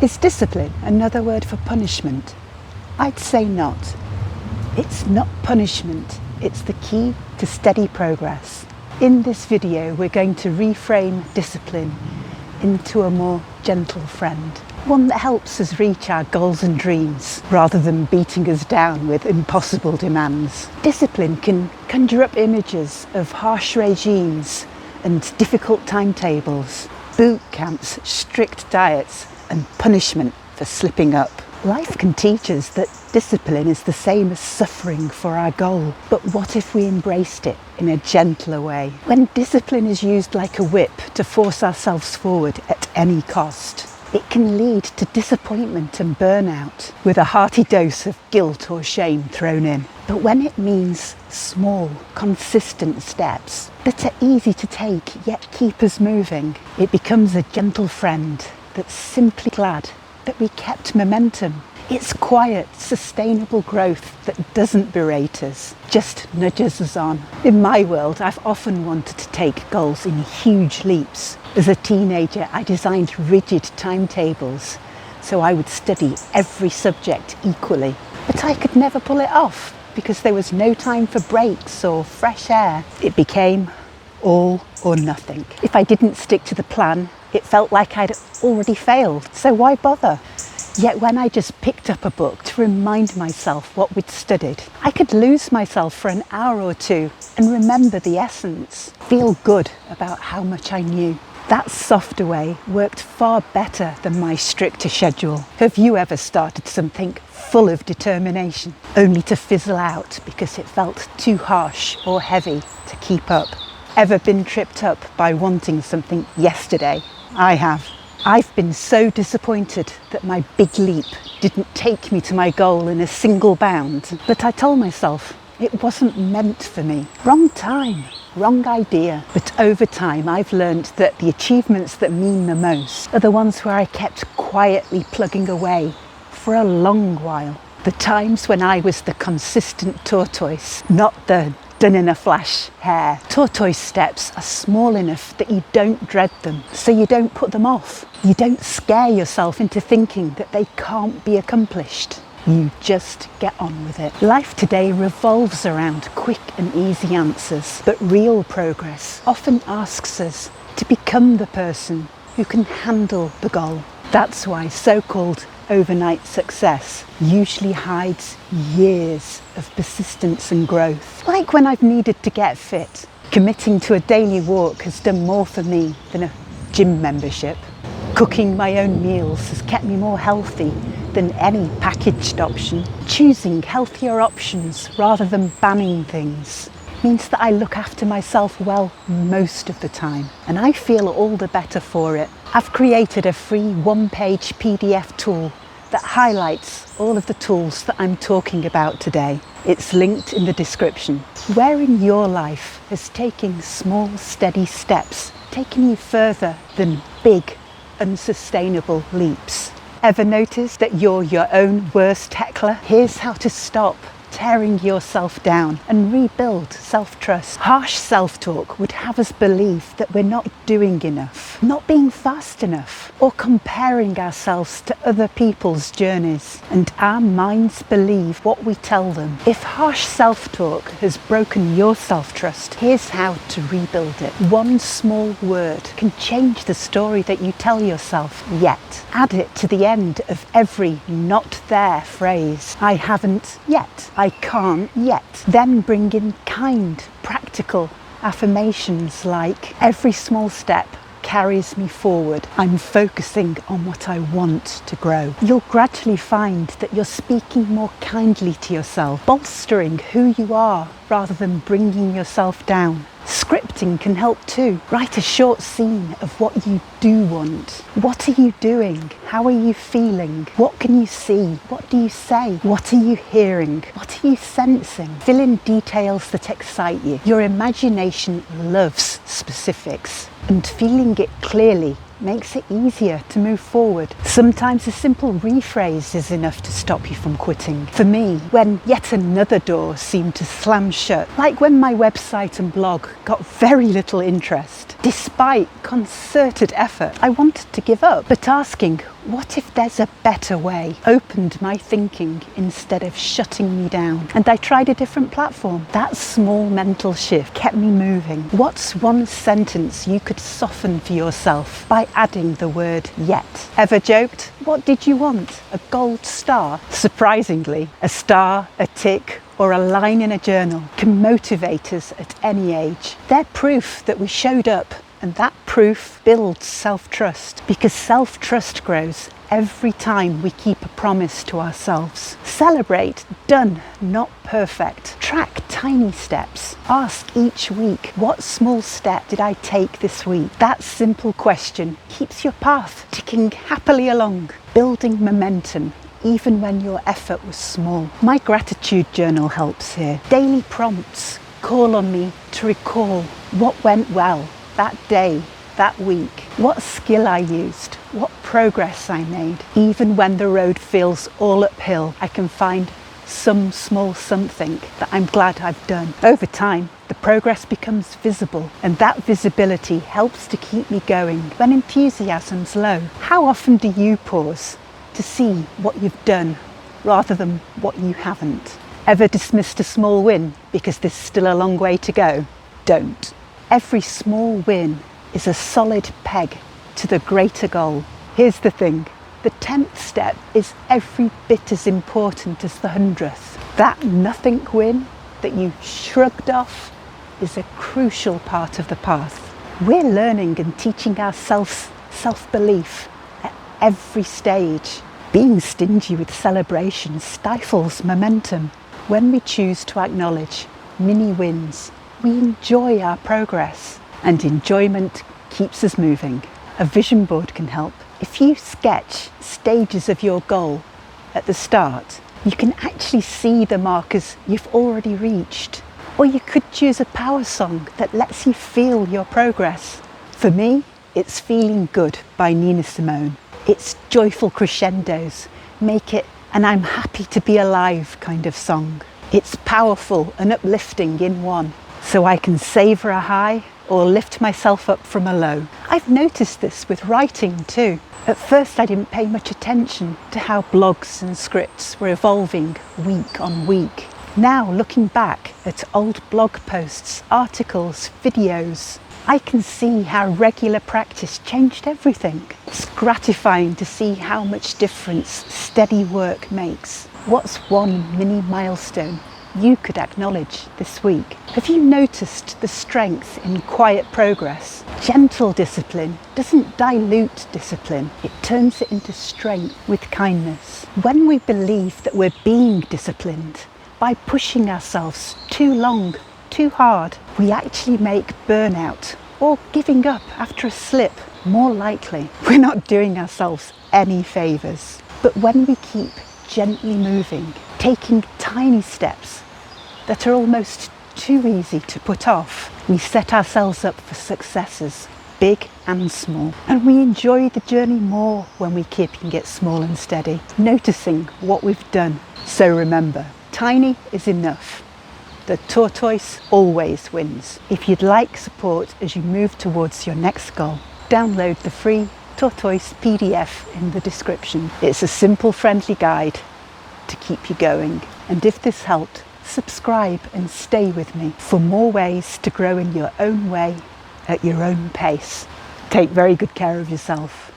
Is discipline another word for punishment? I'd say not. It's not punishment, it's the key to steady progress. In this video, we're going to reframe discipline into a more gentle friend. One that helps us reach our goals and dreams, rather than beating us down with impossible demands. Discipline can conjure up images of harsh regimes and difficult timetables, boot camps, strict diets, and punishment for slipping up. Life can teach us that discipline is the same as suffering for our goal. But what if we embraced it in a gentler way? When discipline is used like a whip to force ourselves forward at any cost, it can lead to disappointment and burnout, with a hearty dose of guilt or shame thrown in. But when it means small, consistent steps that are easy to take yet keep us moving, it becomes a gentle friend that's simply glad that we kept momentum. It's quiet, sustainable growth that doesn't berate us, just nudges us on. In my world, I've often wanted to take goals in huge leaps. As a teenager, I designed rigid timetables so I would study every subject equally. But I could never pull it off because there was no time for breaks or fresh air. It became all or nothing. If I didn't stick to the plan, it felt like I'd already failed, so why bother? Yet when I just picked up a book to remind myself what we'd studied, I could lose myself for an hour or two and remember the essence, feel good about how much I knew. That softer way worked far better than my stricter schedule. Have you ever started something full of determination, only to fizzle out because it felt too harsh or heavy to keep up? Ever been tripped up by wanting something yesterday? I have. I've been so disappointed that my big leap didn't take me to my goal in a single bound, but I told myself it wasn't meant for me. Wrong time, wrong idea. But over time, I've learned that the achievements that mean the most are the ones where I kept quietly plugging away for a long while. The times when I was the consistent tortoise, not the done in a flash hare. Tortoise steps are small enough that you don't dread them, so you don't put them off. You don't scare yourself into thinking that they can't be accomplished. You just get on with it. Life today revolves around quick and easy answers, but real progress often asks us to become the person who can handle the goal. That's why so-called overnight success usually hides years of persistence and growth. Like when I've needed to get fit, committing to a daily walk has done more for me than a gym membership. Cooking my own meals has kept me more healthy than any packaged option. Choosing healthier options rather than banning things means that I look after myself well most of the time, and I feel all the better for it. I've created a free one-page PDF tool that highlights all of the tools that I'm talking about today. It's linked in the description. Where in your life has taking small, steady steps taken you further than big, unsustainable leaps? Ever notice that you're your own worst heckler? Here's how to stop tearing yourself down and rebuild self-trust. Harsh self-talk would have us believe that we're not doing enough, not being fast enough, or comparing ourselves to other people's journeys. And our minds believe what we tell them. If harsh self-talk has broken your self-trust, here's how to rebuild it. One small word can change the story that you tell yourself. Yet. Add it to the end of every not there phrase. I haven't yet. I can't yet. Then bring in kind, practical affirmations like every small step carries me forward. I'm focusing on what I want to grow. You'll gradually find that you're speaking more kindly to yourself, bolstering who you are rather than bringing yourself down. Scripting can help too. Write a short scene of what you do want. What are you doing? How are you feeling? What can you see? What do you say? What are you hearing? What are you sensing? Fill in details that excite you. Your imagination loves specifics, and feeling it clearly makes it easier to move forward. Sometimes a simple rephrase is enough to stop you from quitting. For me, when yet another door seemed to slam shut, like when my website and blog got very little interest, despite concerted effort, I wanted to give up. But asking, What if there's a better way? Opened my thinking instead of shutting me down. And I tried a different platform. That small mental shift kept me moving. What's one sentence you could soften for yourself by adding the word yet? Ever joked? What did you want? A gold star? Surprisingly, a star, a tick, or a line in a journal can motivate us at any age. They're proof that we showed up, and that proof builds self-trust, because self-trust grows every time we keep a promise to ourselves. Celebrate done, not perfect. Track tiny steps. Ask each week, what small step did I take this week? That simple question keeps your path ticking happily along, building momentum even when your effort was small. My gratitude journal helps here. Daily prompts call on me to recall what went well that day, that week, what skill I used, what progress I made. Even when the road feels all uphill, I can find some small something that I'm glad I've done. Over time, the progress becomes visible, and that visibility helps to keep me going when enthusiasm's low. How often do you pause to see what you've done rather than what you haven't? Ever dismissed a small win because there's still a long way to go? Don't. Every small win is a solid peg to the greater goal. Here's the thing, the 10th step is every bit as important as the 100th. That nothing win that you shrugged off is a crucial part of the path. We're learning and teaching ourselves self-belief at every stage. Being stingy with celebration stifles momentum. When we choose to acknowledge mini wins, we enjoy our progress, and enjoyment keeps us moving. A vision board can help. If you sketch stages of your goal at the start, you can actually see the markers you've already reached. Or you could choose a power song that lets you feel your progress. For me, it's Feeling Good by Nina Simone. Its joyful crescendos make it an I'm happy to be alive kind of song. It's powerful and uplifting in one, so I can savour a high or lift myself up from a low. I've noticed this with writing too. At first I didn't pay much attention to how blogs and scripts were evolving week on week. Now, looking back at old blog posts, articles, videos, I can see how regular practice changed everything. It's gratifying to see how much difference steady work makes. What's one mini milestone you could acknowledge this week? Have you noticed the strength in quiet progress? Gentle discipline doesn't dilute discipline, it turns it into strength with kindness. When we believe that we're being disciplined by pushing ourselves too long, too hard, we actually make burnout or giving up after a slip more likely. We're not doing ourselves any favours. But when we keep gently moving, taking tiny steps that are almost too easy to put off, we set ourselves up for successes, big and small. And we enjoy the journey more when we're keeping it small and steady, noticing what we've done. So remember, tiny is enough. The tortoise always wins. If you'd like support as you move towards your next goal, download the free Tortoise PDF in the description. It's a simple, friendly guide to keep you going. And if this helped, subscribe and stay with me for more ways to grow in your own way, at your own pace. Take very good care of yourself.